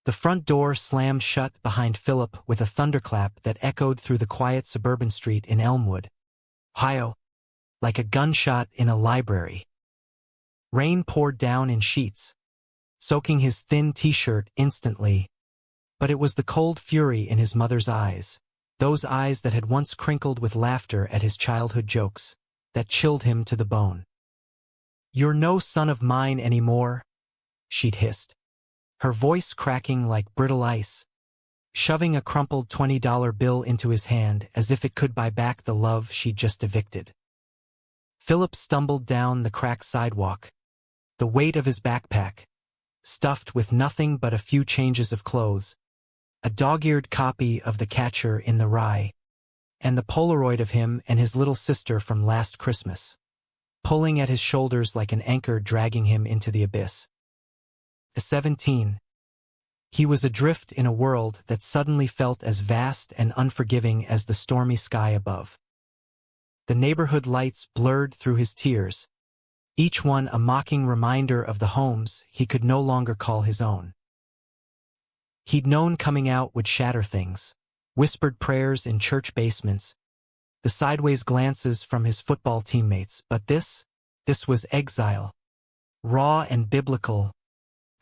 The front door slammed shut behind Philip with a thunderclap that echoed through the quiet suburban street in Elmwood, Ohio, like a gunshot in a library. Rain poured down in sheets, soaking his thin t-shirt instantly, but it was the cold fury in his mother's eyes, those eyes that had once crinkled with laughter at his childhood jokes, that chilled him to the bone. "You're no son of mine anymore," she'd hissed, her voice cracking like brittle ice, shoving a crumpled $20 bill into his hand as if it could buy back the love she'd just evicted. Philip stumbled down the cracked sidewalk, the weight of his backpack, stuffed with nothing but a few changes of clothes, a dog-eared copy of The Catcher in the Rye, and the Polaroid of him and his little sister from last Christmas, pulling at his shoulders like an anchor dragging him into the abyss. At 17, he was adrift in a world that suddenly felt as vast and unforgiving as the stormy sky above. The neighborhood lights blurred through his tears, each one a mocking reminder of the homes he could no longer call his own. He'd known coming out would shatter things, whispered prayers in church basements, the sideways glances from his football teammates, but this was exile, raw and biblical,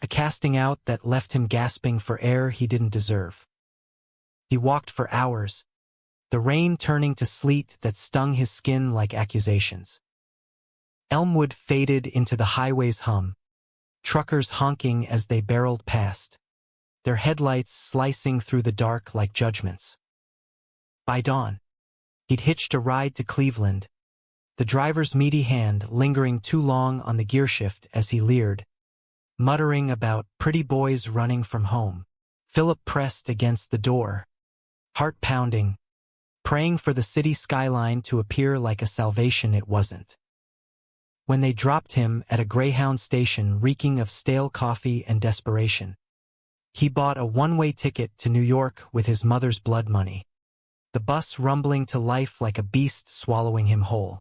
a casting out that left him gasping for air he didn't deserve. He walked for hours, the rain turning to sleet that stung his skin like accusations. Elmwood faded into the highway's hum, truckers honking as they barreled past, their headlights slicing through the dark like judgments. By dawn, he'd hitched a ride to Cleveland, the driver's meaty hand lingering too long on the gearshift as he leered, muttering about pretty boys running from home. Philip pressed against the door, heart pounding, praying for the city skyline to appear like a salvation it wasn't. When they dropped him at a Greyhound station reeking of stale coffee and desperation, he bought a one-way ticket to New York with his mother's blood money, the bus rumbling to life like a beast swallowing him whole.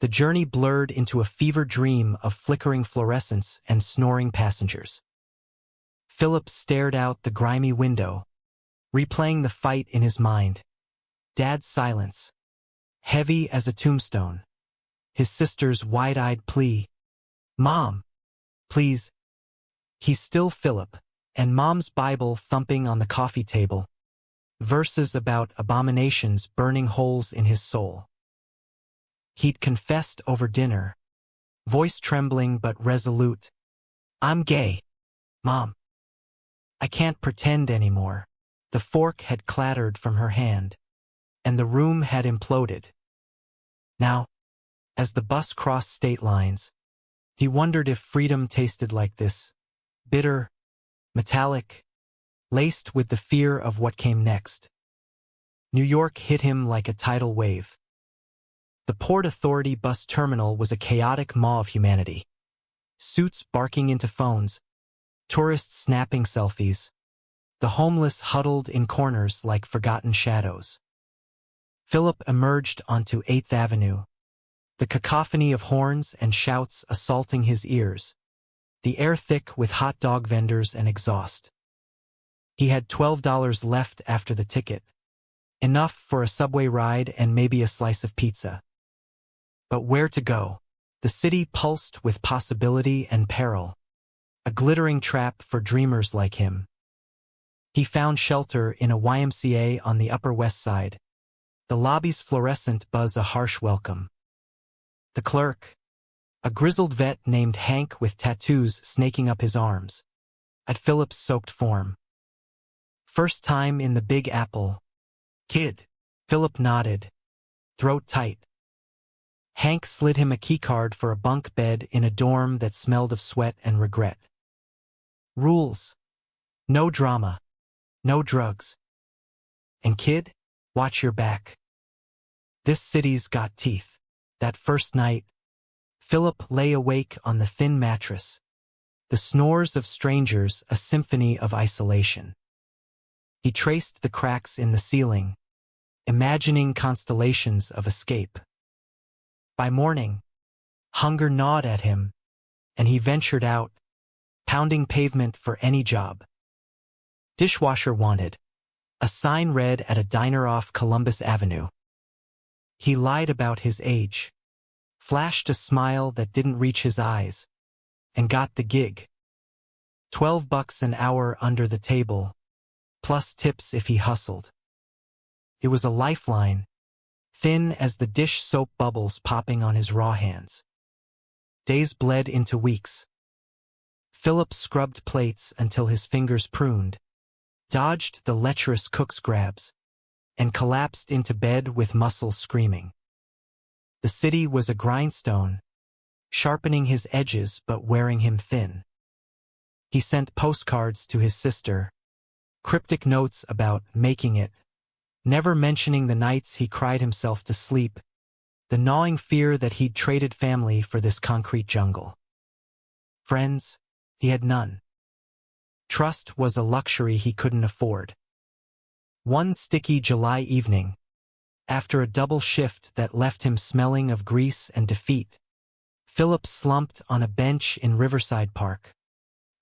The journey blurred into a fever dream of flickering fluorescence and snoring passengers. Philip stared out the grimy window, replaying the fight in his mind. Dad's silence, heavy as a tombstone. His sister's wide-eyed plea, "Mom, please." He's still Philip, and Mom's Bible thumping on the coffee table, verses about abominations burning holes in his soul. He'd confessed over dinner, voice trembling but resolute. "I'm gay, Mom. I can't pretend anymore." The fork had clattered from her hand, and the room had imploded. Now, as the bus crossed state lines, he wondered if freedom tasted like this, bitter, metallic, laced with the fear of what came next. New York hit him like a tidal wave. The Port Authority bus terminal was a chaotic maw of humanity. Suits barking into phones, tourists snapping selfies, the homeless huddled in corners like forgotten shadows. Philip emerged onto 8th Avenue, the cacophony of horns and shouts assaulting his ears, the air thick with hot dog vendors and exhaust. He had $12 left after the ticket, enough for a subway ride and maybe a slice of pizza. But where to go? The city pulsed with possibility and peril, a glittering trap for dreamers like him. He found shelter in a YMCA on the Upper West Side, the lobby's fluorescent buzz a harsh welcome. The clerk, a grizzled vet named Hank with tattoos snaking up his arms, at Philip's soaked form. "First time in the Big Apple, kid." Philip nodded, throat tight. Hank slid him a keycard for a bunk bed in a dorm that smelled of sweat and regret. "Rules. No drama. No drugs. And kid, watch your back. This city's got teeth." That first night, Philip lay awake on the thin mattress, the snores of strangers a symphony of isolation. He traced the cracks in the ceiling, imagining constellations of escape. By morning, hunger gnawed at him, and he ventured out, pounding pavement for any job. Dishwasher wanted. A sign read at a diner off Columbus Avenue. He lied about his age, flashed a smile that didn't reach his eyes, and got the gig. $12 an hour under the table, plus tips if he hustled. It was a lifeline, thin as the dish soap bubbles popping on his raw hands. Days bled into weeks. Philip scrubbed plates until his fingers pruned, dodged the lecherous cook's grabs, and collapsed into bed with muscles screaming. The city was a grindstone, sharpening his edges but wearing him thin. He sent postcards to his sister, cryptic notes about making it, never mentioning the nights he cried himself to sleep, the gnawing fear that he'd traded family for this concrete jungle. Friends, he had none. Trust was a luxury he couldn't afford. One sticky July evening, after a double shift that left him smelling of grease and defeat, Philip slumped on a bench in Riverside Park,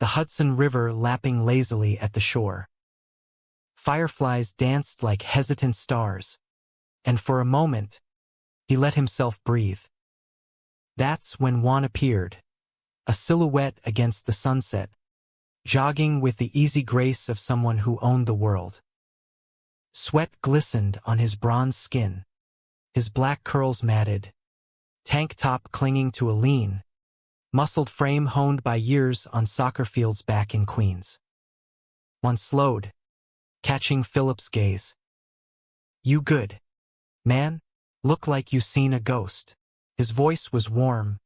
the Hudson River lapping lazily at the shore. Fireflies danced like hesitant stars, and for a moment, he let himself breathe. That's when Juan appeared, a silhouette against the sunset, jogging with the easy grace of someone who owned the world. Sweat glistened on his bronze skin, his black curls matted, tank top clinging to a lean, muscled frame honed by years on soccer fields back in Queens. One slowed, catching Philip's gaze. "You good, man? Look like you seen a ghost." His voice was warm,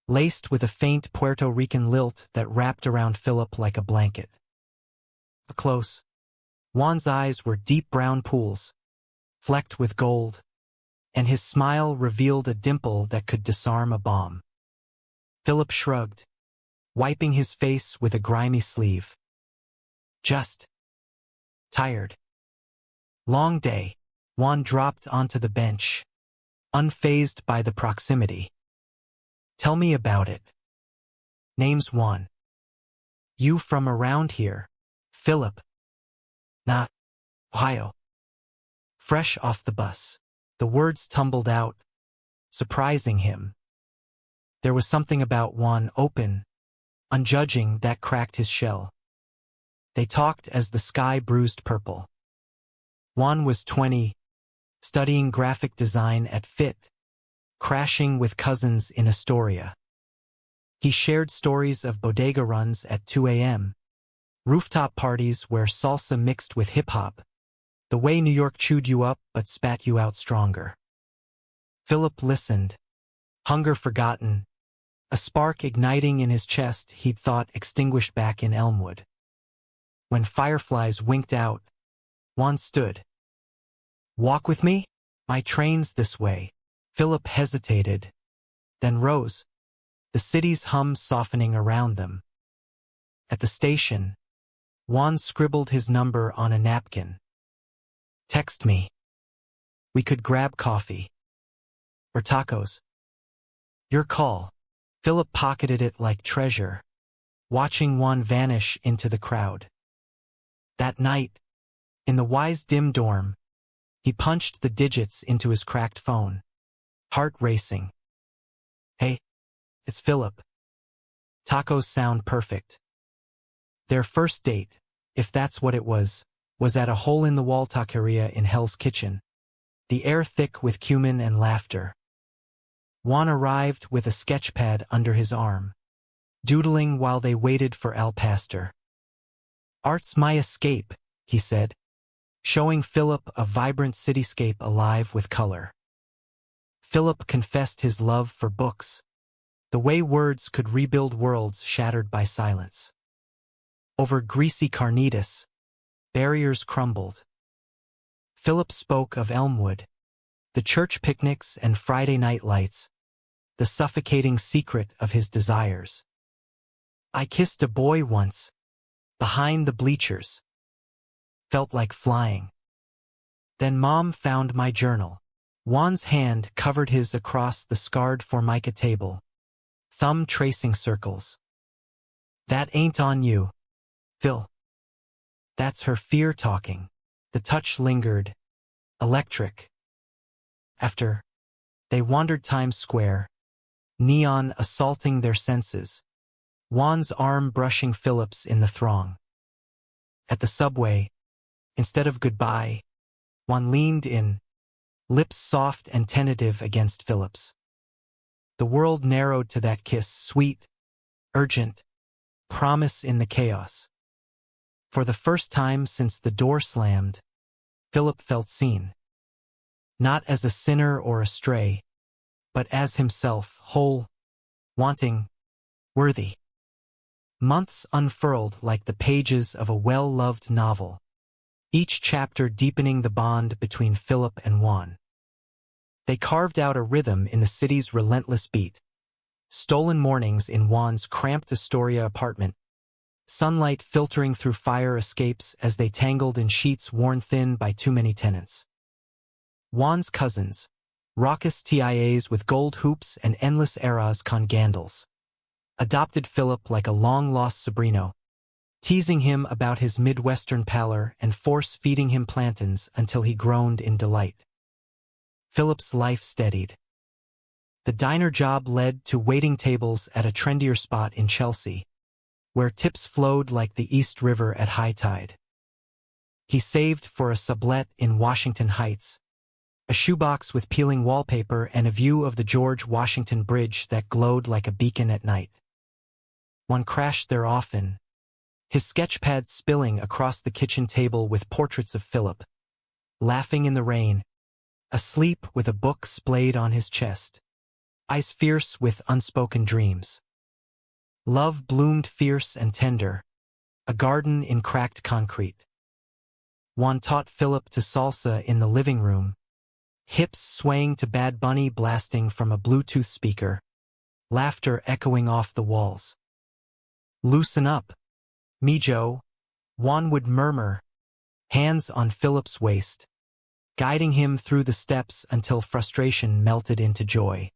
laced with a faint Puerto Rican lilt that wrapped around Philip like a blanket. Close. Juan's eyes were deep brown pools, flecked with gold, and his smile revealed a dimple that could disarm a bomb. Philip shrugged, wiping his face with a grimy sleeve. "Just tired." "Long day." Juan dropped onto the bench, unfazed by the proximity. "Tell me about it." "Name's Juan." "You from around here?" "Philip." "Not Ohio." Fresh off the bus, the words tumbled out, surprising him. There was something about Juan open, unjudging, that cracked his shell. They talked as the sky bruised purple. Juan was 20, studying graphic design at FIT, crashing with cousins in Astoria. He shared stories of bodega runs at 2 a.m., rooftop parties where salsa mixed with hip-hop, the way New York chewed you up but spat you out stronger. Philip listened, hunger forgotten, a spark igniting in his chest he'd thought extinguished back in Elmwood. When fireflies winked out, Juan stood. "Walk with me? My train's this way." Philip hesitated, then rose, the city's hum softening around them. At the station, Juan scribbled his number on a napkin. "Text me. We could grab coffee. Or tacos." "Your call." Philip pocketed it like treasure, watching Juan vanish into the crowd. That night, in the Wise dim dorm, he punched the digits into his cracked phone, heart racing. "Hey, it's Philip." Tacos sound perfect. Their first date, if that's what it was at a hole-in-the-wall taqueria in Hell's Kitchen, the air thick with cumin and laughter. Juan arrived with a sketchpad under his arm, doodling while they waited for Al Pastor. "Art's my escape," he said, showing Philip a vibrant cityscape alive with color. Philip confessed his love for books, the way words could rebuild worlds shattered by silence. Over greasy carnitas, barriers crumbled. Philip spoke of Elmwood, the church picnics and Friday night lights, the suffocating secret of his desires. "I kissed a boy once, behind the bleachers. Felt like flying. Then Mom found my journal." Juan's hand covered his across the scarred Formica table, thumb tracing circles. "That ain't on you, Phil." That's her fear talking. The touch lingered, electric. After, they wandered Times Square, neon assaulting their senses, Juan's arm brushing Philip's in the throng. At the subway, instead of goodbye, Juan leaned in, lips soft and tentative against Philip's. The world narrowed to that kiss, sweet, urgent, promise in the chaos. For the first time since the door slammed, Philip felt seen. Not as a sinner or a stray, but as himself, whole, wanting, worthy. Months unfurled like the pages of a well-loved novel, each chapter deepening the bond between Philip and Juan. They carved out a rhythm in the city's relentless beat. Stolen mornings in Juan's cramped Astoria apartment, sunlight filtering through fire escapes as they tangled in sheets worn thin by too many tenants. Juan's cousins, raucous TIAs with gold hoops and endless eras con gandals, adopted Philip like a long-lost sobrino, teasing him about his Midwestern pallor and force-feeding him plantains until he groaned in delight. Philip's life steadied. The diner job led to waiting tables at a trendier spot in Chelsea, where tips flowed like the East River at high tide. He saved for a sublet in Washington Heights, a shoebox with peeling wallpaper and a view of the George Washington Bridge that glowed like a beacon at night. One crashed there often, his sketchpad spilling across the kitchen table with portraits of Philip, laughing in the rain, asleep with a book splayed on his chest, eyes fierce with unspoken dreams. Love bloomed fierce and tender, a garden in cracked concrete. Juan taught Philip to salsa in the living room, hips swaying to Bad Bunny blasting from a Bluetooth speaker, laughter echoing off the walls. "Loosen up, Mijo," Juan would murmur, hands on Philip's waist, guiding him through the steps until frustration melted into joy.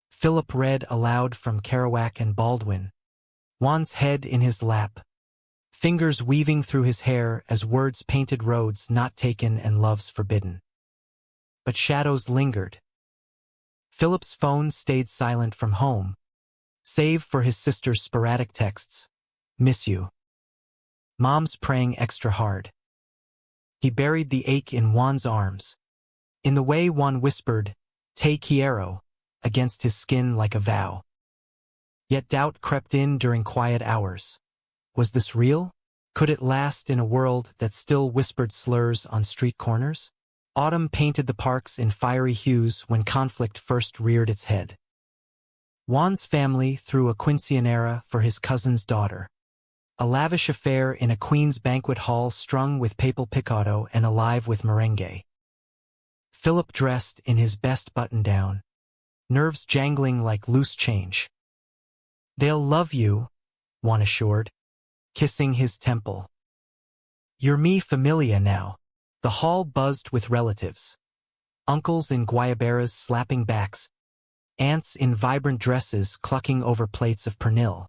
Philip read aloud from Kerouac and Baldwin, Juan's head in his lap, fingers weaving through his hair as words painted roads not taken and loves forbidden. But shadows lingered. Philip's phone stayed silent from home, save for his sister's sporadic texts, "Miss you." Mom's praying extra hard. He buried the ache in Juan's arms, in the way Juan whispered, "Te quiero," against his skin like a vow. Yet doubt crept in during quiet hours. Was this real? Could it last in a world that still whispered slurs on street corners? Autumn painted the parks in fiery hues when conflict first reared its head. Juan's family threw a quinceañera for his cousin's daughter, a lavish affair in a Queen's banquet hall strung with papal picado and alive with merengue. Philip dressed in his best button-down, nerves jangling like loose change. "They'll love you," Juan assured, kissing his temple. "You're mi familia now." The hall buzzed with relatives. Uncles in guayaberas slapping backs, aunts in vibrant dresses clucking over plates of pernil.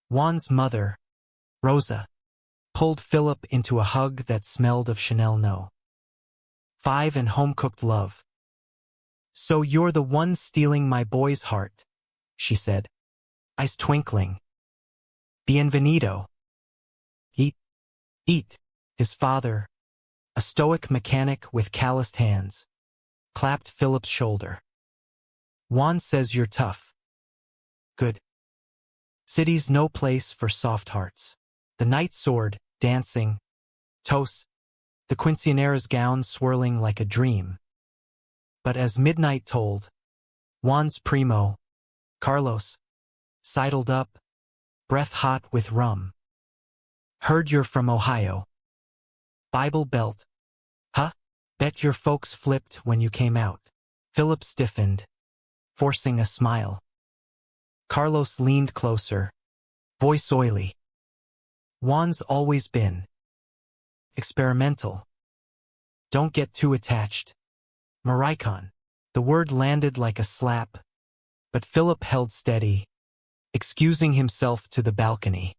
Juan's mother, Rosa, pulled Philip into a hug that smelled of Chanel No. 5 and home-cooked love. "So you're the one stealing my boy's heart," she said, eyes twinkling. "Bienvenido." "Eat, eat," his father, a stoic mechanic with calloused hands, clapped Philip's shoulder. "Juan says you're tough." "Good. City's no place for soft hearts." The night soared, dancing, toast, the quinceañera's gown swirling like a dream. But as midnight tolled, Juan's primo, Carlos, sidled up, breath hot with rum. "Heard you're from Ohio. Bible Belt. Huh? Bet your folks flipped when you came out." Philip stiffened, forcing a smile. Carlos leaned closer, voice oily. "Juan's always been experimental. Don't get too attached. Maricon." The word landed like a slap, but Philip held steady, excusing himself to the balcony.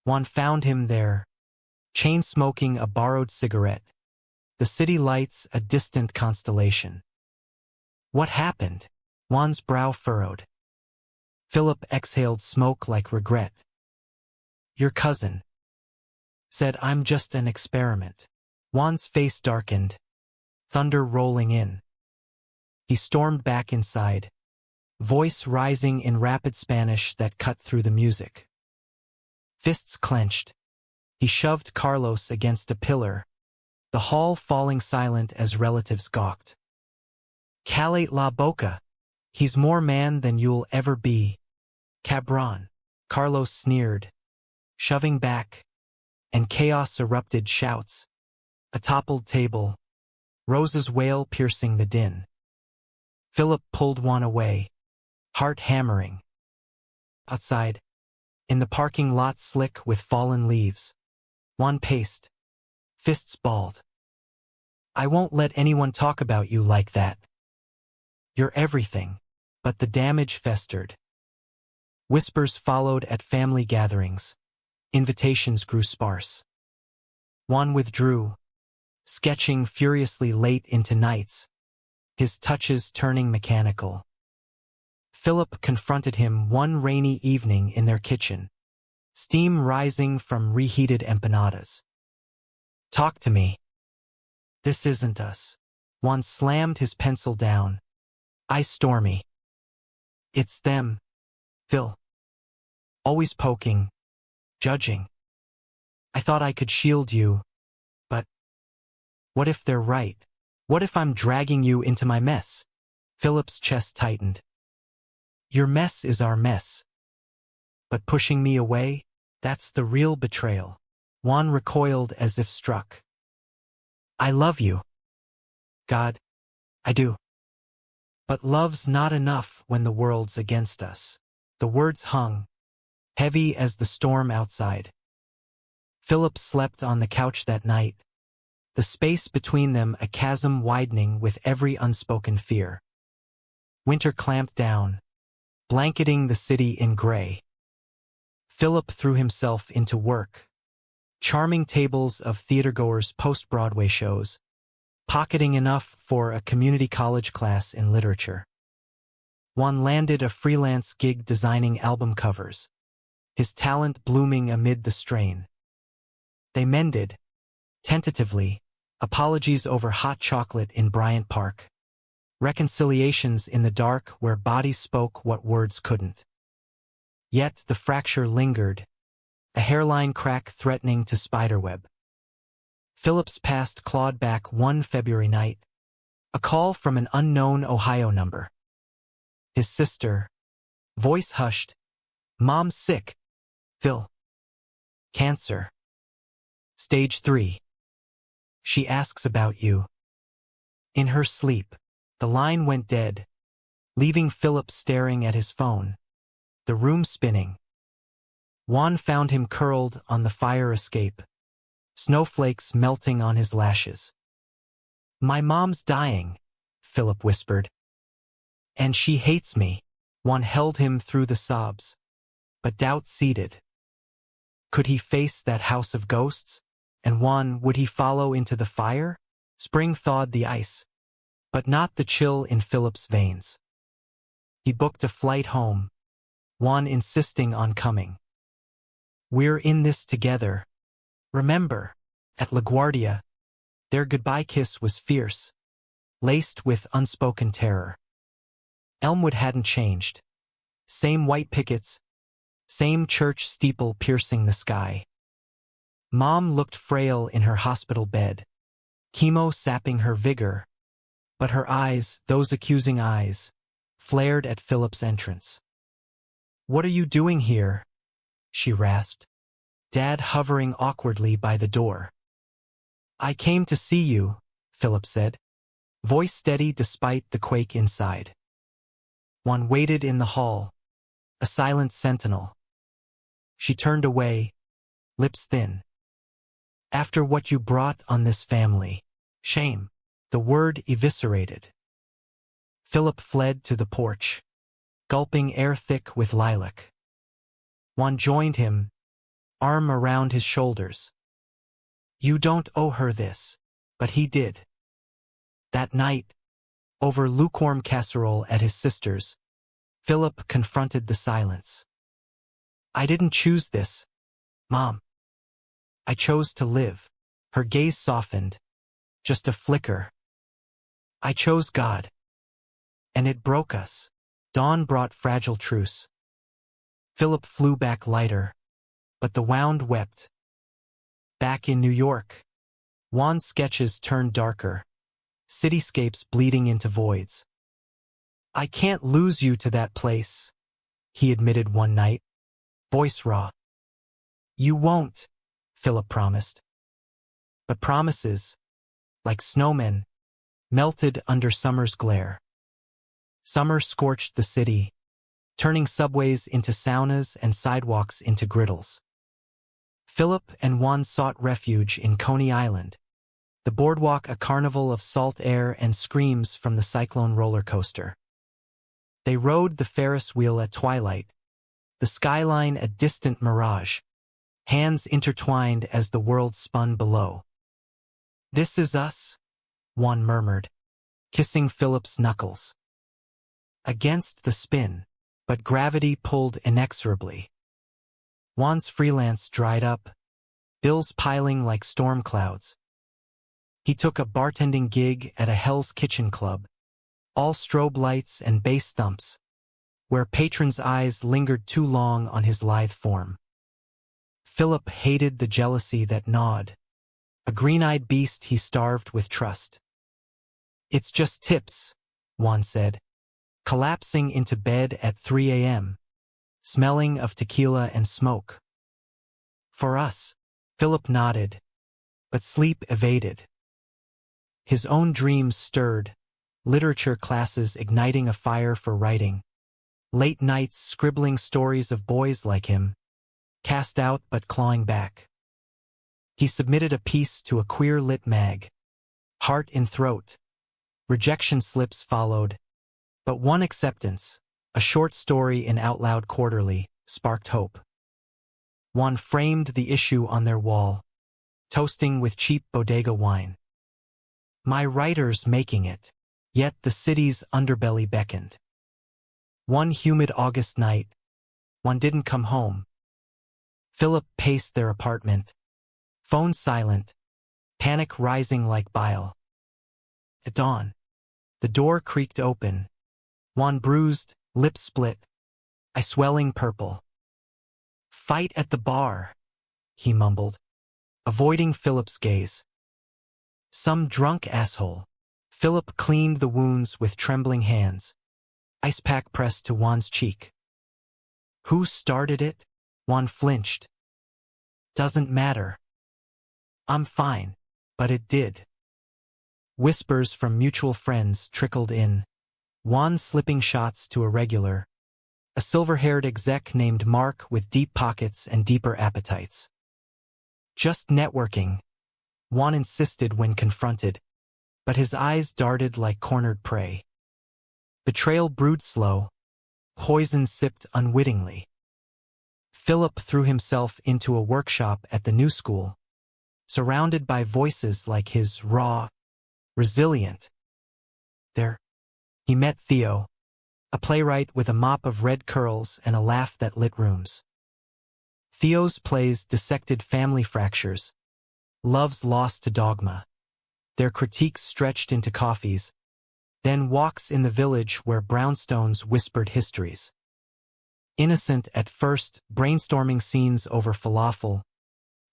Juan found him there, chain smoking a borrowed cigarette, the city lights a distant constellation. What happened? Juan's brow furrowed. Philip exhaled smoke like regret. Your cousin said I'm just an experiment. Juan's face darkened, thunder rolling in. He stormed back inside, voice rising in rapid Spanish that cut through the music. Fists clenched. He shoved Carlos against a pillar, the hall falling silent as relatives gawked. Calle la boca. He's more man than you'll ever be. Cabron. Carlos sneered, shoving back, and chaos erupted shouts. A toppled table, Rosa's wail piercing the din. Philip pulled Juan away, heart hammering. Outside, in the parking lot slick with fallen leaves, Juan paced, fists balled. I won't let anyone talk about you like that. You're everything, but the damage festered. Whispers followed at family gatherings. Invitations grew sparse. Juan withdrew, sketching furiously late into nights, his touches turning mechanical. Philip confronted him one rainy evening in their kitchen, steam rising from reheated empanadas. Talk to me. This isn't us. Juan slammed his pencil down. Eyes stormy. It's them, Phil. Always poking, judging. I thought I could shield you, but what if they're right? What if I'm dragging you into my mess? Philip's chest tightened. Your mess is our mess. But pushing me away, that's the real betrayal. Juan recoiled as if struck. I love you. God, I do. But love's not enough when the world's against us. The words hung, heavy as the storm outside. Philip slept on the couch that night, the space between them a chasm widening with every unspoken fear. Winter clamped down, blanketing the city in gray. Philip threw himself into work, charming tables of theatergoers' post-Broadway shows, pocketing enough for a community college class in literature. Juan landed a freelance gig designing album covers, his talent blooming amid the strain. They mended, tentatively, apologies over hot chocolate in Bryant Park, reconciliations in the dark where bodies spoke what words couldn't. Yet the fracture lingered, a hairline crack threatening to spiderweb. Philip's past clawed back one February night, a call from an unknown Ohio number. His sister, voice hushed, Mom's sick. Phil. Cancer. Stage 3. She asks about you. In her sleep, the line went dead, leaving Philip staring at his phone, the room spinning. Juan found him curled on the fire escape, snowflakes melting on his lashes. My mom's dying, Philip whispered. And she hates me. Juan held him through the sobs, but doubt seeded. Could he face that house of ghosts? And Juan, would he follow into the fire? Spring thawed the ice, but not the chill in Philip's veins. He booked a flight home, Juan insisting on coming. We're in this together. Remember, at LaGuardia, their goodbye kiss was fierce, laced with unspoken terror. Elmwood hadn't changed. Same white pickets, same church steeple piercing the sky. Mom looked frail in her hospital bed, chemo sapping her vigor, but her eyes, those accusing eyes, flared at Philip's entrance. What are you doing here? She rasped, Dad hovering awkwardly by the door. I came to see you, Philip said, voice steady despite the quake inside. Juan waited in the hall, a silent sentinel. She turned away, lips thin. After what you brought on this family, shame, the word eviscerated. Philip fled to the porch, gulping air thick with lilac. Juan joined him, arm around his shoulders. You don't owe her this. But he did. That night, over lukewarm casserole at his sister's, Philip confronted the silence. I didn't choose this, Mom. I chose to live. Her gaze softened. Just a flicker. I chose God. And it broke us. Dawn brought fragile truce. Philip flew back lighter, but the wound wept. Back in New York, Juan's sketches turned darker, cityscapes bleeding into voids. I can't lose you to that place, he admitted one night, voice raw. You won't, Philip promised. But promises, like snowmen, melted under summer's glare. Summer scorched the city, turning subways into saunas and sidewalks into griddles. Philip and Juan sought refuge in Coney Island, the boardwalk a carnival of salt air and screams from the cyclone roller coaster. They rode the Ferris wheel at twilight, the skyline a distant mirage, hands intertwined as the world spun below. This is us, Juan murmured, kissing Philip's knuckles. Against the spin, but gravity pulled inexorably. Juan's freelance dried up, bills piling like storm clouds. He took a bartending gig at a Hell's Kitchen club, all strobe lights and bass thumps, where patrons' eyes lingered too long on his lithe form. Philip hated the jealousy that gnawed, a green-eyed beast he starved with trust. It's just tips, Juan said, collapsing into bed at 3 a.m., smelling of tequila and smoke. For us, Philip nodded, but sleep evaded. His own dreams stirred, literature classes igniting a fire for writing, late nights scribbling stories of boys like him, cast out but clawing back. He submitted a piece to a queer lit mag, heart in throat. Rejection slips followed, but one acceptance, a short story in Out Loud Quarterly, sparked hope. Juan framed the issue on their wall, toasting with cheap bodega wine. My writer's making it, yet the city's underbelly beckoned. One humid August night, Juan didn't come home. Philip paced their apartment, phone silent, panic rising like bile. At dawn, the door creaked open. Juan bruised, lips split, eye swelling purple. Fight at the bar, he mumbled, avoiding Philip's gaze. Some drunk asshole. Philip cleaned the wounds with trembling hands, ice pack pressed to Juan's cheek. Who started it? Juan flinched. Doesn't matter. I'm fine, but it did. Whispers from mutual friends trickled in, Juan slipping shots to a regular, a silver-haired exec named Mark with deep pockets and deeper appetites. Just networking, Juan insisted when confronted, but his eyes darted like cornered prey. Betrayal brewed slow, poison sipped unwittingly. Philip threw himself into a workshop at the new school, surrounded by voices like his raw, resilient. There, he met Theo, a playwright with a mop of red curls and a laugh that lit rooms. Theo's plays dissected family fractures, loves lost to dogma, their critiques stretched into coffees, then walks in the village where brownstones whispered histories. Innocent at first, brainstorming scenes over falafel,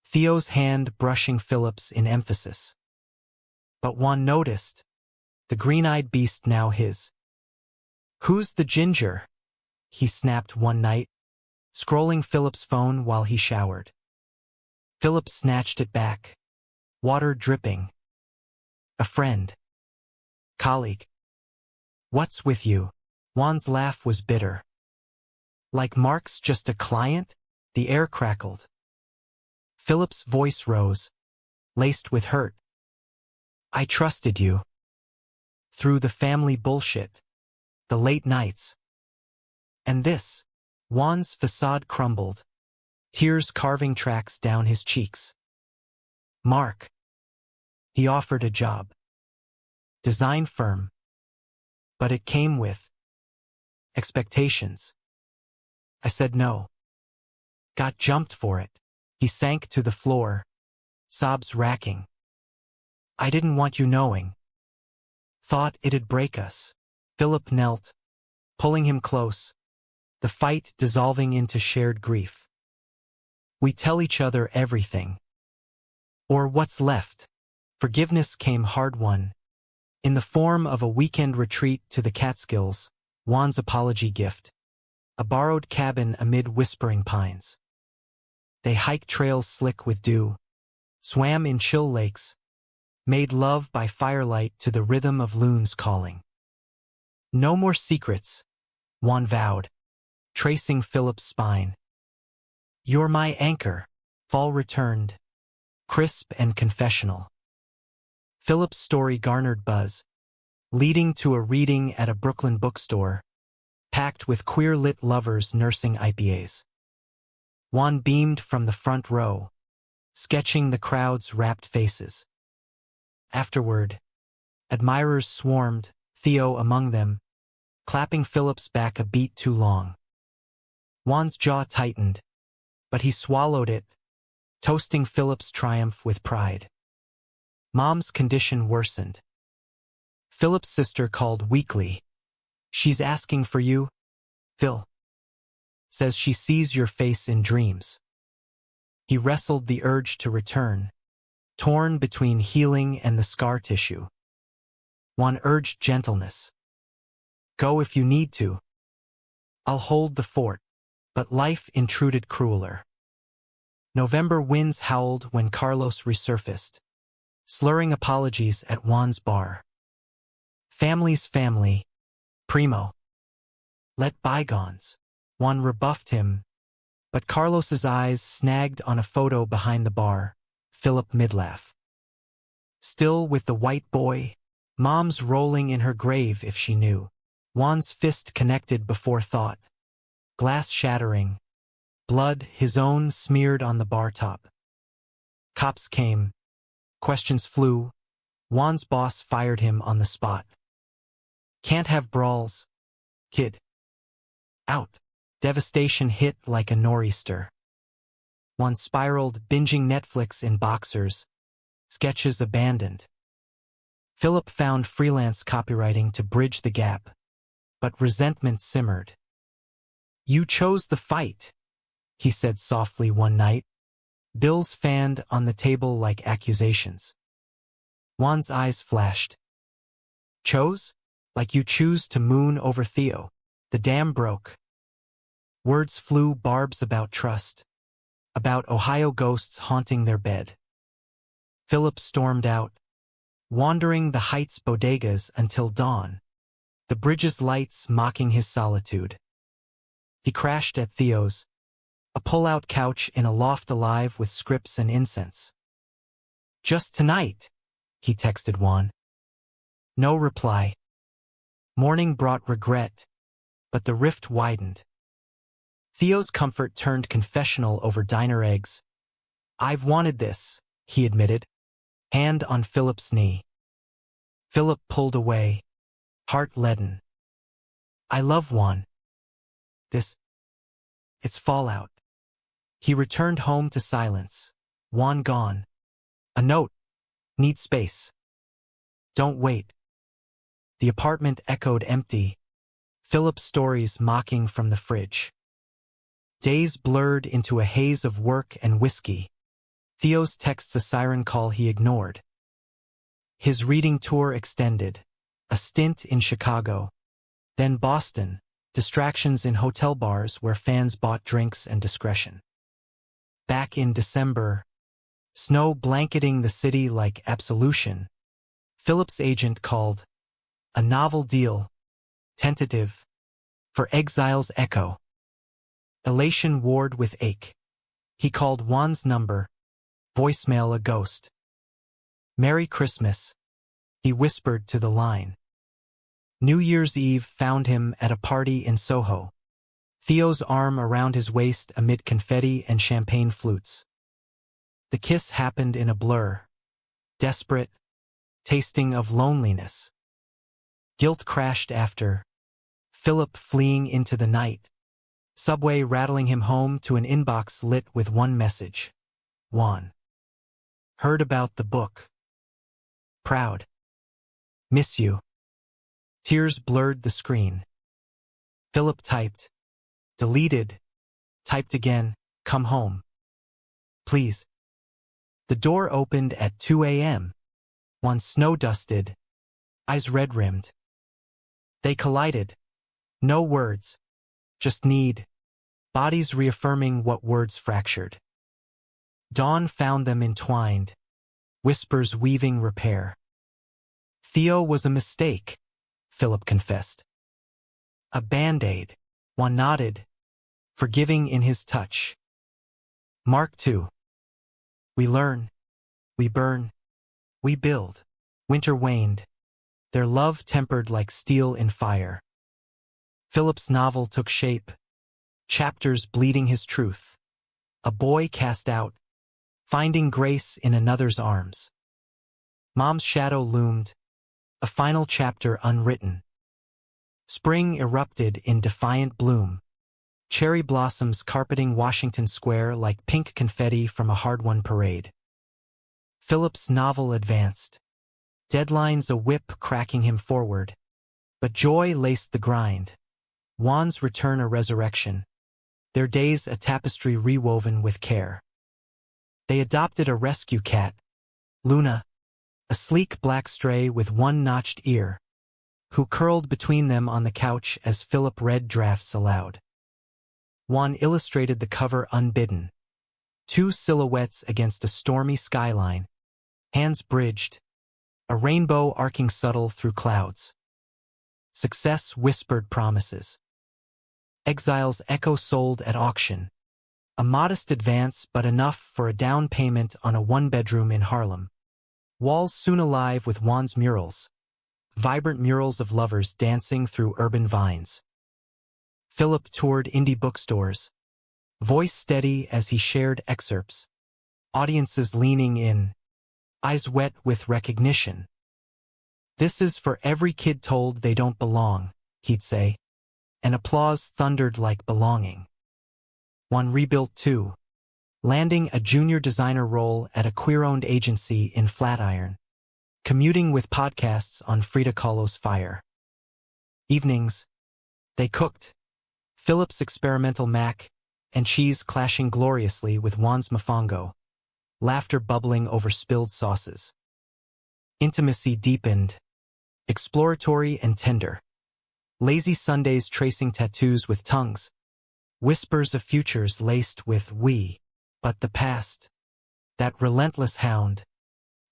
Theo's hand brushing Philip's in emphasis. But Juan noticed, the green-eyed beast now his. Who's the ginger? He snapped one night, scrolling Philip's phone while he showered. Philip snatched it back, water dripping. A friend. Colleague. What's with you? Juan's laugh was bitter. Like Mark's just a client? The air crackled. Philip's voice rose, laced with hurt. I trusted you. Through the family bullshit, the late nights. And this, Juan's facade crumbled, tears carving tracks down his cheeks. Mark. He offered a job. Design firm. But it came with expectations. I said no. Got jumped for it. He sank to the floor, sobs racking. I didn't want you knowing. Thought it'd break us. Philip knelt, pulling him close, the fight dissolving into shared grief. We tell each other everything. Or what's left. Forgiveness came hard-won. In the form of a weekend retreat to the Catskills, Juan's apology gift. A borrowed cabin amid whispering pines. They hiked trails slick with dew, swam in chill lakes, made love by firelight to the rhythm of loons calling. No more secrets, Juan vowed, tracing Philip's spine. You're my anchor, fall returned, crisp and confessional. Philip's story garnered buzz, leading to a reading at a Brooklyn bookstore, packed with queer-lit lovers nursing IPAs. Juan beamed from the front row, sketching the crowd's rapt faces. Afterward, admirers swarmed, Theo among them, clapping Philip's back a beat too long. Juan's jaw tightened, but he swallowed it, toasting Philip's triumph with pride. Mom's condition worsened. Philip's sister called weakly. She's asking for you, Phil. Says she sees your face in dreams. He wrestled the urge to return, torn between healing and the scar tissue. Juan urged gentleness. Go if you need to. I'll hold the fort. But life intruded crueler. November winds howled when Carlos resurfaced, slurring apologies at Juan's bar. Family's family, primo. Let bygones. Juan rebuffed him, but Carlos's eyes snagged on a photo behind the bar, Philip midlaugh. Still with the white boy, Mom's rolling in her grave if she knew. Juan's fist connected before thought. Glass shattering, blood his own smeared on the bar top. Cops came, questions flew, Juan's boss fired him on the spot. Can't have brawls, kid. Out. Devastation hit like a nor'easter. Juan spiraled, binging Netflix in boxers, sketches abandoned. Philip found freelance copywriting to bridge the gap, but resentment simmered. You chose the fight, he said softly one night, bills fanned on the table like accusations. Juan's eyes flashed. Chose? Like you choose to moon over Theo. The dam broke. Words flew, barbs about trust, about Ohio ghosts haunting their bed. Philip stormed out, wandering the heights bodegas until dawn, the bridge's lights mocking his solitude. He crashed at Theo's, a pull-out couch in a loft alive with scripts and incense. Just tonight, he texted Juan. No reply. Morning brought regret, but the rift widened. Theo's comfort turned confessional over diner eggs. I've wanted this, he admitted, hand on Philip's knee. Philip pulled away, heart leaden. I love Juan. It's fallout. He returned home to silence. Juan gone. A note. Need space. Don't wait. The apartment echoed empty, Philip's stories mocking from the fridge. Days blurred into a haze of work and whiskey. Theo's texts a siren call he ignored. His reading tour extended, a stint in Chicago, then Boston, distractions in hotel bars where fans bought drinks and discretion. Back in December, snow blanketing the city like absolution, Philip's agent called. A novel deal, tentative, for Exile's Echo. Elation warred with ache. He called Juan's number, voicemail a ghost. Merry Christmas, he whispered to the line. New Year's Eve found him at a party in Soho, Theo's arm around his waist amid confetti and champagne flutes. The kiss happened in a blur. Desperate, tasting of loneliness. Guilt crashed after. Philip fleeing into the night. Subway rattling him home to an inbox lit with one message. Juan. Heard about the book. Proud. Miss you. Tears blurred the screen. Philip typed. Deleted. Typed again. Come home. Please. The door opened at 2 a.m. Juan snow-dusted. Eyes red-rimmed. They collided. No words. Just need. Bodies reaffirming what words fractured. Dawn found them entwined. Whispers weaving repair. Theo was a mistake, Philip confessed. A band-aid. Juan nodded, forgiving in his touch. Mark 2. We learn. We burn. We build. Winter waned. Their love tempered like steel in fire. Philip's novel took shape. Chapters bleeding his truth. A boy cast out, finding grace in another's arms. Mom's shadow loomed, a final chapter unwritten. Spring erupted in defiant bloom. Cherry blossoms carpeting Washington Square like pink confetti from a hard-won parade. Philip's novel advanced. Deadlines a whip cracking him forward. But joy laced the grind. Juan's return a resurrection. Their days a tapestry rewoven with care. They adopted a rescue cat, Luna, a sleek black stray with one notched ear, who curled between them on the couch as Philip read drafts aloud. Juan illustrated the cover unbidden. Two silhouettes against a stormy skyline, hands bridged, a rainbow arcing subtle through clouds. Success whispered promises. Exile's echo sold at auction. A modest advance, but enough for a down payment on a one-bedroom in Harlem. Walls soon alive with Juan's murals. Vibrant murals of lovers dancing through urban vines. Philip toured indie bookstores. Voice steady as he shared excerpts. Audiences leaning in. Eyes wet with recognition. This is for every kid told they don't belong, he'd say. And applause thundered like belonging. Juan rebuilt too, landing a junior designer role at a queer-owned agency in Flatiron, commuting with podcasts on Frida Kahlo's Fire. Evenings, they cooked. Philip's experimental mac and cheese clashing gloriously with Juan's mofongo, laughter bubbling over spilled sauces. Intimacy deepened, exploratory and tender. Lazy Sundays tracing tattoos with tongues. Whispers of futures laced with we, but the past. That relentless hound.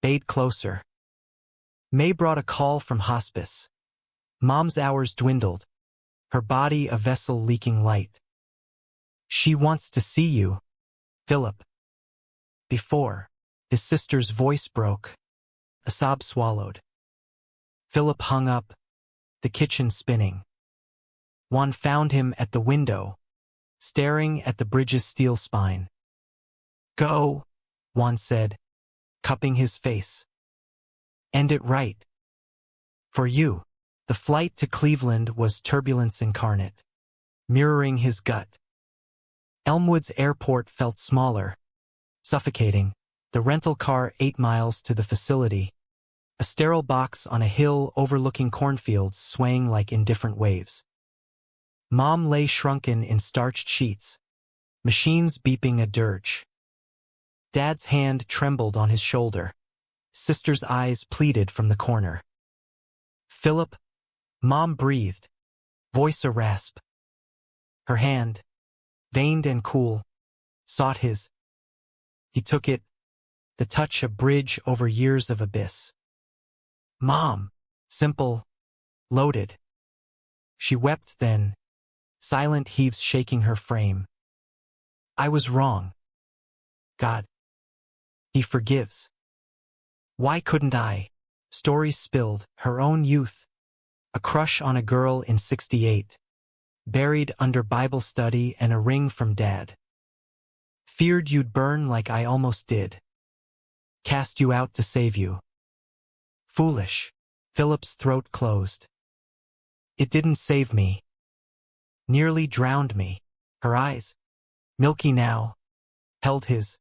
Bayed closer. May brought a call from hospice. Mom's hours dwindled. Her body a vessel leaking light. She wants to see you, Philip. Before, his sister's voice broke. A sob swallowed. Philip hung up, the kitchen spinning. Juan found him at the window, staring at the bridge's steel spine. Go, Juan said, cupping his face. End it right. For you, the flight to Cleveland was turbulence incarnate, mirroring his gut. Elmwood's airport felt smaller, suffocating, the rental car 8 miles to the facility, a sterile box on a hill overlooking cornfields swaying like indifferent waves. Mom lay shrunken in starched sheets, machines beeping a dirge. Dad's hand trembled on his shoulder. Sister's eyes pleaded from the corner. Philip, Mom breathed, voice a rasp. Her hand, veined and cool, sought his. He took it, the touch a bridge over years of abyss. Mom, simple, loaded. She wept then, silent heaves shaking her frame. I was wrong. God. He forgives. Why couldn't I? Stories spilled, her own youth. A crush on a girl in 68. Buried under Bible study and a ring from Dad. Feared you'd burn like I almost did. Cast you out to save you. Foolish. Philip's throat closed. It didn't save me. Nearly drowned me. Her eyes, milky now, held his.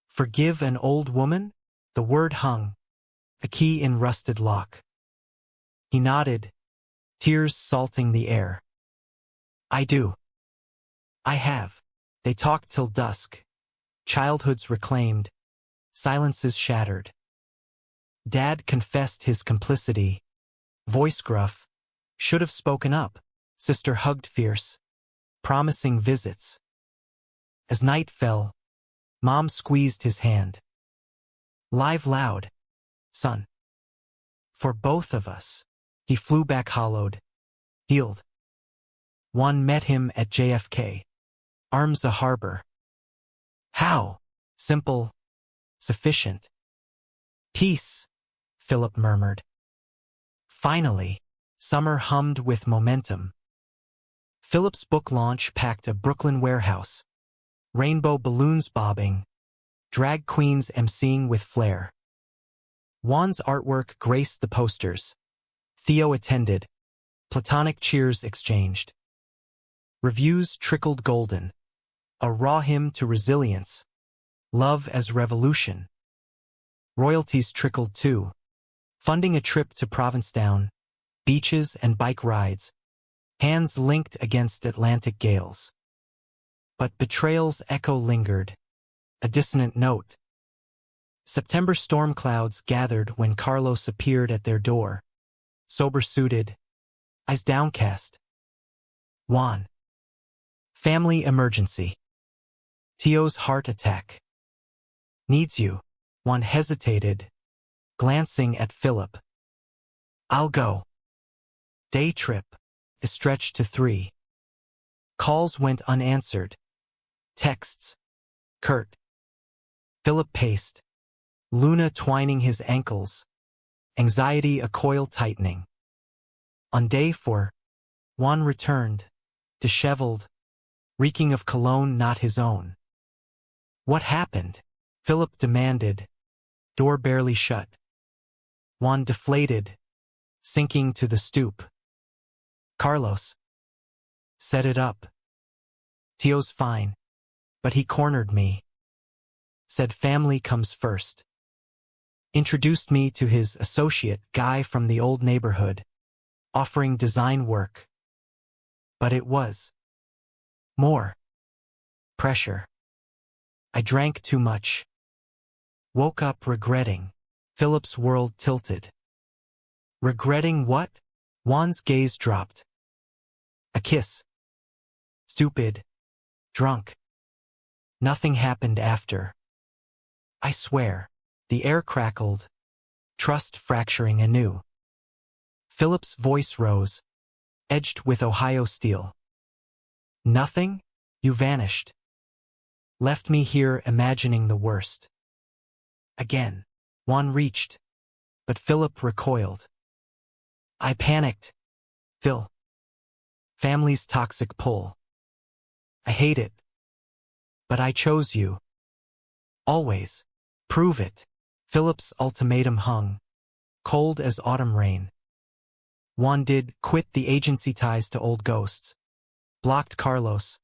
Forgive an old woman? The word hung, a key in rusted lock. He nodded, tears salting the air. I do. I have. They talked till dusk. Childhoods reclaimed. Silences shattered. Dad confessed his complicity. Voice gruff. Should have spoken up. Sister hugged fierce, promising visits. As night fell, Mom squeezed his hand. Live loud, son. For both of us. He flew back hollowed, healed. Juan met him at JFK. Arms a harbor. How? Simple. Sufficient. Peace, Philip murmured. Finally, summer hummed with momentum. Philip's book launch packed a Brooklyn warehouse. Rainbow balloons bobbing. Drag queens emceeing with flair. Juan's artwork graced the posters. Theo attended. Platonic cheers exchanged. Reviews trickled golden. A raw hymn to resilience. Love as revolution. Royalties trickled too. Funding a trip to Provincetown. Beaches and bike rides. Hands linked against Atlantic gales. But betrayals echo lingered. A dissonant note. September storm clouds gathered when Carlos appeared at their door. Sober-suited. Eyes downcast. Juan. Family emergency. Tio's heart attack. Needs you. Juan hesitated, glancing at Philip. I'll go. Day trip is stretched to 3. Calls went unanswered. Texts. Curt. Philip paced. Luna twining his ankles. Anxiety a coil tightening. On day 4, Juan returned, disheveled, reeking of cologne not his own. What happened? Philip demanded. Door barely shut. Juan deflated, sinking to the stoop. Carlos. Set it up. Tio's fine, but he cornered me. Said family comes first. Introduced me to his associate, guy from the old neighborhood, offering design work. But it was more pressure. I drank too much. Woke up regretting. Philip's world tilted. Regretting what? Juan's gaze dropped. A kiss. Stupid. Drunk. Nothing happened after. I swear. The air crackled. Trust fracturing anew. Philip's voice rose, edged with Ohio steel. Nothing? You vanished. Left me here imagining the worst. Again. Juan reached, but Philip recoiled. I panicked. Phil. Family's toxic pull. I hate it. But I chose you. Always. Prove it. Philip's ultimatum hung, cold as autumn rain. Juan did quit the agency ties to old ghosts. Blocked Carlos.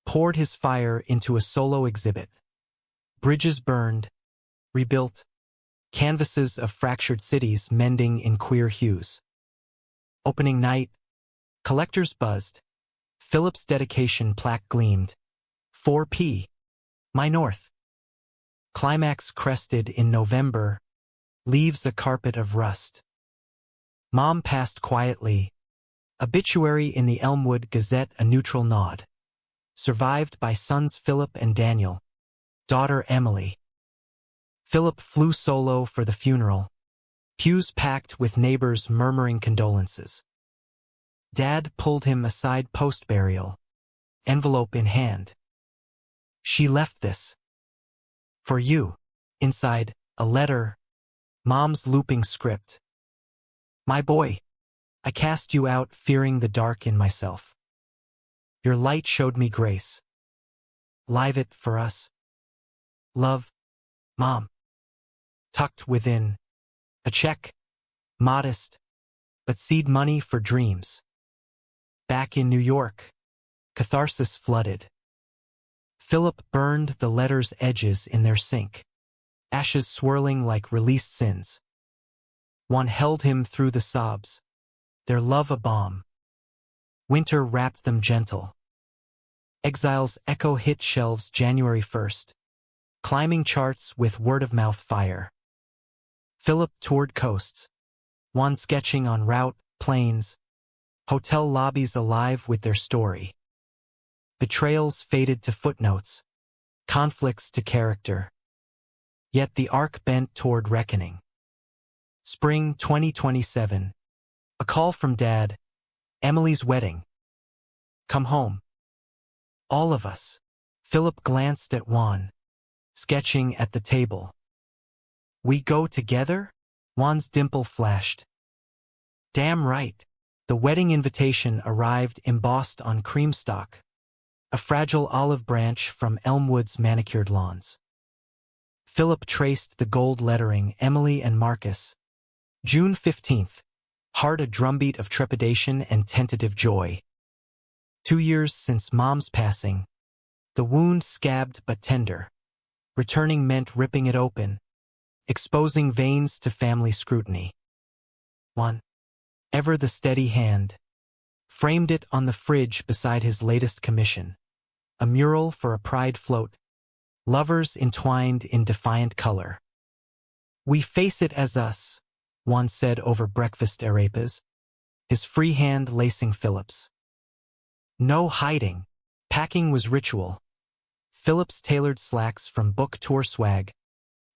Poured his fire into a solo exhibit. Bridges burned. Rebuilt. Canvases of fractured cities mending in queer hues. Opening night. Collectors buzzed. Philip's dedication plaque gleamed. 4P. My North. Climax crested in November. Leaves a carpet of rust. Mom passed quietly. Obituary in the Elmwood Gazette a neutral nod. Survived by sons Philip and Daniel. Daughter Emily. Philip flew solo for the funeral. Pews packed with neighbors murmuring condolences. Dad pulled him aside post-burial. Envelope in hand. She left this. For you. Inside, a letter. Mom's looping script. My boy. I cast you out fearing the dark in myself. Your light showed me grace. Live it for us. Love, Mom. Tucked within. A check. Modest, but seed money for dreams. Back in New York. Catharsis flooded. Philip burned the letters' edges in their sink. Ashes swirling like released sins. Juan held him through the sobs. Their love a bomb. Winter wrapped them gentle. Exile's echo hit shelves January 1st. Climbing charts with word-of-mouth fire. Philip toured coasts. Juan sketching on route, planes. Hotel lobbies alive with their story. Betrayals faded to footnotes. Conflicts to character. Yet the arc bent toward reckoning. Spring 2027. A call from Dad. Emily's wedding. Come home. All of us. Philip glanced at Juan, sketching at the table. We go together? Juan's dimple flashed. Damn right. The wedding invitation arrived embossed on creamstock, a fragile olive branch from Elmwood's manicured lawns. Philip traced the gold lettering, Emily and Marcus. June 15th. Heart a drumbeat of trepidation and tentative joy. 2 years since Mom's passing. The wound scabbed but tender. Returning meant ripping it open, exposing veins to family scrutiny. Juan, ever the steady hand, framed it on the fridge beside his latest commission. A mural for a pride float. Lovers entwined in defiant color. We face it as us, Juan said over breakfast arepas, his free hand lacing Philip's. No hiding. Packing was ritual. Philip's tailored slacks from book tour swag.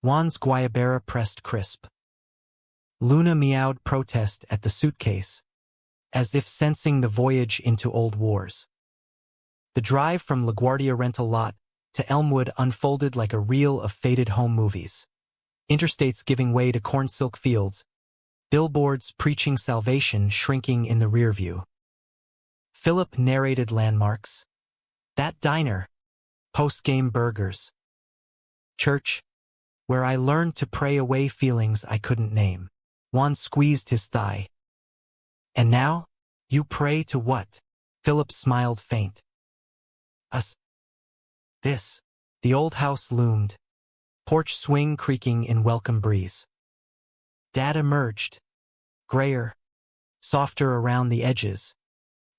Juan's guayabera pressed crisp. Luna meowed protest at the suitcase, as if sensing the voyage into old wars. The drive from LaGuardia rental lot to Elmwood unfolded like a reel of faded home movies. Interstates giving way to corn silk fields, billboards preaching salvation shrinking in the rear view. Philip narrated landmarks. That diner, post-game burgers. Church, where I learned to pray away feelings I couldn't name. Juan squeezed his thigh. And now, you pray to what? Philip smiled faint. Us. This. The old house loomed, porch swing creaking in welcome breeze. Dad emerged, grayer, softer around the edges,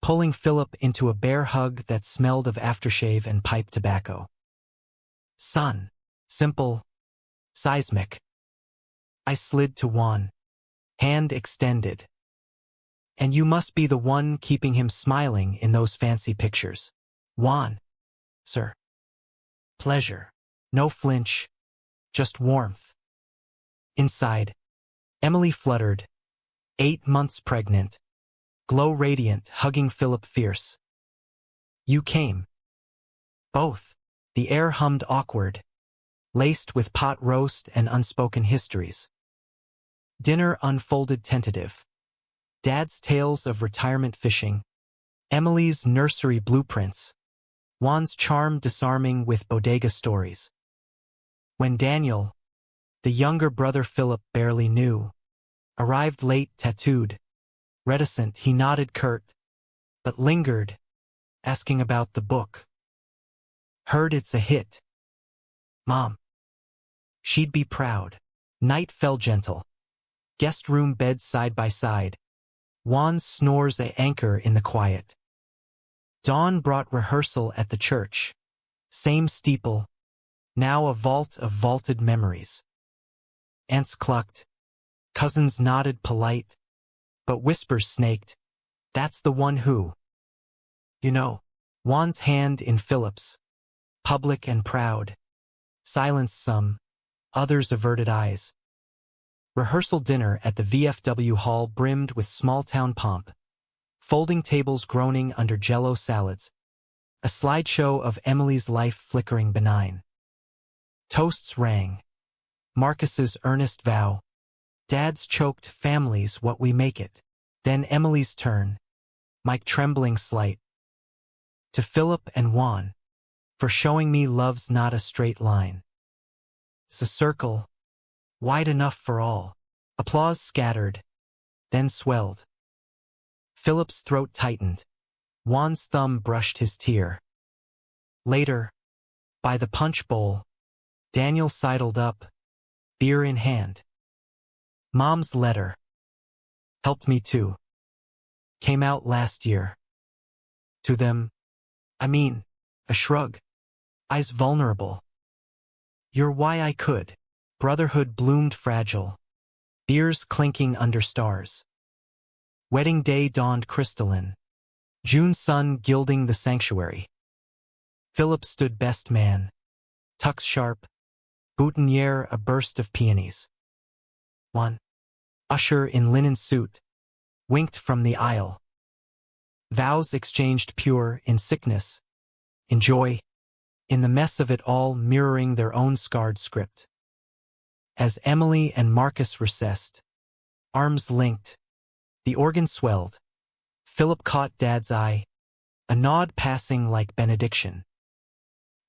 pulling Philip into a bear hug that smelled of aftershave and pipe tobacco. Son. Simple. Seismic. I slid to Juan, hand extended. And you must be the one keeping him smiling in those fancy pictures. Juan. Sir. Pleasure. No flinch. Just warmth. Inside, Emily fluttered, 8 months pregnant, glow radiant, hugging Philip fierce. You came. Both. The air hummed awkward, laced with pot roast and unspoken histories. Dinner unfolded tentative. Dad's tales of retirement fishing, Emily's nursery blueprints, Juan's charm disarming with bodega stories. When Daniel, the younger brother Philip barely knew, arrived late tattooed, reticent, he nodded curt, but lingered, asking about the book. Heard it's a hit. Mom. She'd be proud. Night fell gentle. Guest room beds side by side. Juan's snores a anchor in the quiet. Dawn brought rehearsal at the church. Same steeple, now a vault of vaulted memories. Aunts clucked. Cousins nodded polite, but whispers snaked. That's the one who. You know, Juan's hand in Philip's. Public and proud. Silenced some, others averted eyes. Rehearsal dinner at the VFW hall brimmed with small-town pomp. Folding tables groaning under Jell-O salads. A slideshow of Emily's life flickering benign. Toasts rang. Marcus's earnest vow. Dad's choked family's what we make it. Then Emily's turn. Mic trembling slight. To Philip and Juan. for showing me love's not a straight line. It's a circle, wide enough for all. Applause scattered, then swelled. Philip's throat tightened. Juan's thumb brushed his tear. Later, by the punch bowl, Daniel sidled up, beer in hand. Mom's letter. Helped me too. Came out last year. To them, a shrug. Eyes vulnerable. You're why I could. Brotherhood bloomed fragile. Beers clinking under stars. Wedding day dawned crystalline. June sun gilding the sanctuary. Philip stood best man. Tux sharp. Boutonniere a burst of peonies. One. Usher in linen suit. Winked from the aisle. Vows exchanged pure in sickness. In joy. In the mess of it all mirroring their own scarred script. As Emily and Marcus recessed, arms linked, the organ swelled. Philip caught Dad's eye, a nod passing like benediction.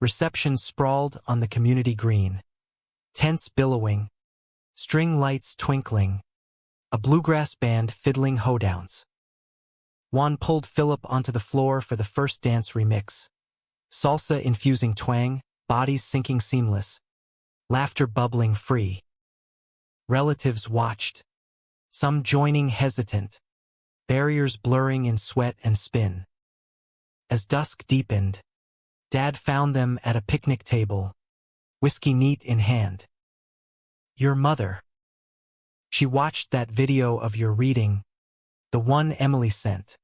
Reception sprawled on the community green, tents billowing, string lights twinkling, a bluegrass band fiddling hoedowns. Juan pulled Philip onto the floor for the first dance remix. Salsa infusing twang, bodies sinking seamless. Laughter bubbling free. Relatives watched, some joining hesitant, barriers blurring in sweat and spin. As dusk deepened, Dad found them at a picnic table, whiskey neat in hand. Your mother. She watched that video of your reading, the one Emily sent.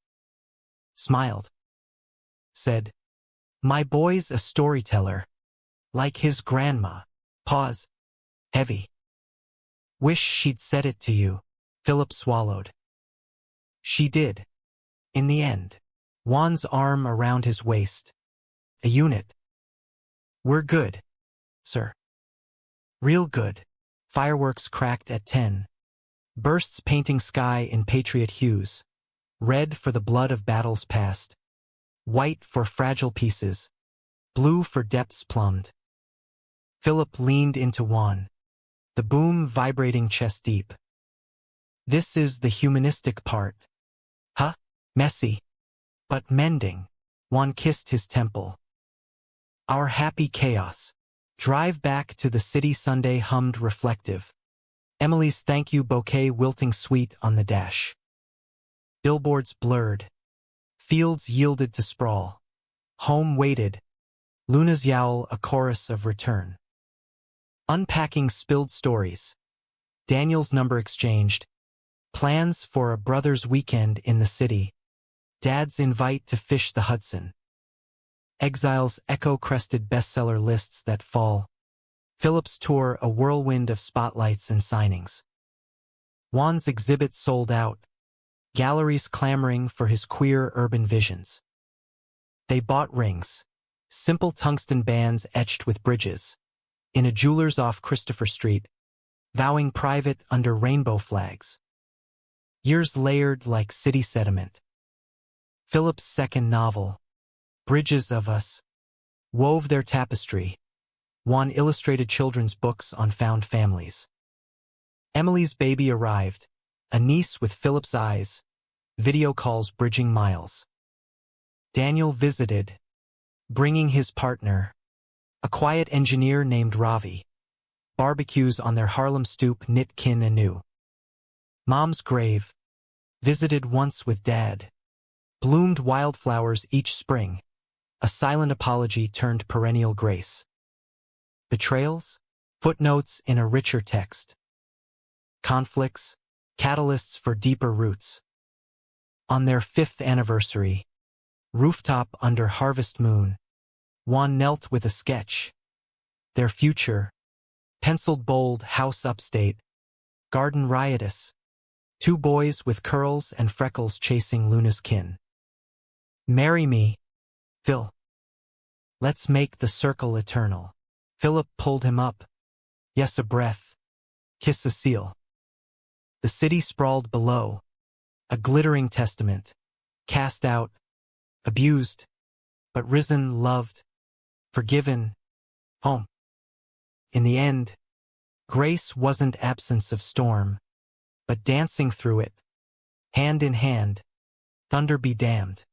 Smiled. Said, my boy's a storyteller, like his grandma. Pause. Heavy. Wish she'd said it to you. Philip swallowed. She did. In the end. Juan's arm around his waist. A unit. We're good, sir. Real good. Fireworks cracked at 10. Bursts painting sky in patriot hues. Red for the blood of battles past. White for fragile pieces. Blue for depths plumbed. Philip leaned into Juan, the boom vibrating chest deep. This is the humanistic part. Huh? Messy. But mending. Juan kissed his temple. Our happy chaos. Drive back to the city Sunday hummed reflective. Emily's thank you bouquet wilting sweet on the dash. Billboards blurred. Fields yielded to sprawl. Home waited. Luna's yowl a chorus of return. Unpacking spilled stories. Daniel's number exchanged. Plans for a brother's weekend in the city. Dad's invite to fish the Hudson. Exile's echo-crested bestseller lists that fall. Philip's tour a whirlwind of spotlights and signings. Juan's exhibit sold out. Galleries clamoring for his queer urban visions. They bought rings. Simple tungsten bands etched with bridges. In a jeweler's off Christopher Street. Vowing private under rainbow flags. Years layered like city sediment. Philip's second novel, Bridges of Us, wove their tapestry. Juan illustrated children's books on found families. Emily's baby arrived, a niece with Philip's eyes, video calls bridging miles. Daniel visited, bringing his partner, a quiet engineer named Ravi. Barbecues on their Harlem stoop knit kin anew. Mom's grave, visited once with Dad. Bloomed wildflowers each spring, a silent apology turned perennial grace. Betrayals? Footnotes in a richer text. Conflicts? Catalysts for deeper roots. On their 5th anniversary, rooftop under harvest moon, Juan knelt with a sketch. Their future, penciled bold house upstate, garden riotous, 2 boys with curls and freckles chasing Luna's kin. Marry me, Phil. Let's make the circle eternal. Philip pulled him up. Yes, a breath. Kiss a seal. The city sprawled below, a glittering testament, cast out, abused, but risen, loved. forgiven, home. In the end, grace wasn't absence of storm, but dancing through it, hand in hand, thunder be damned.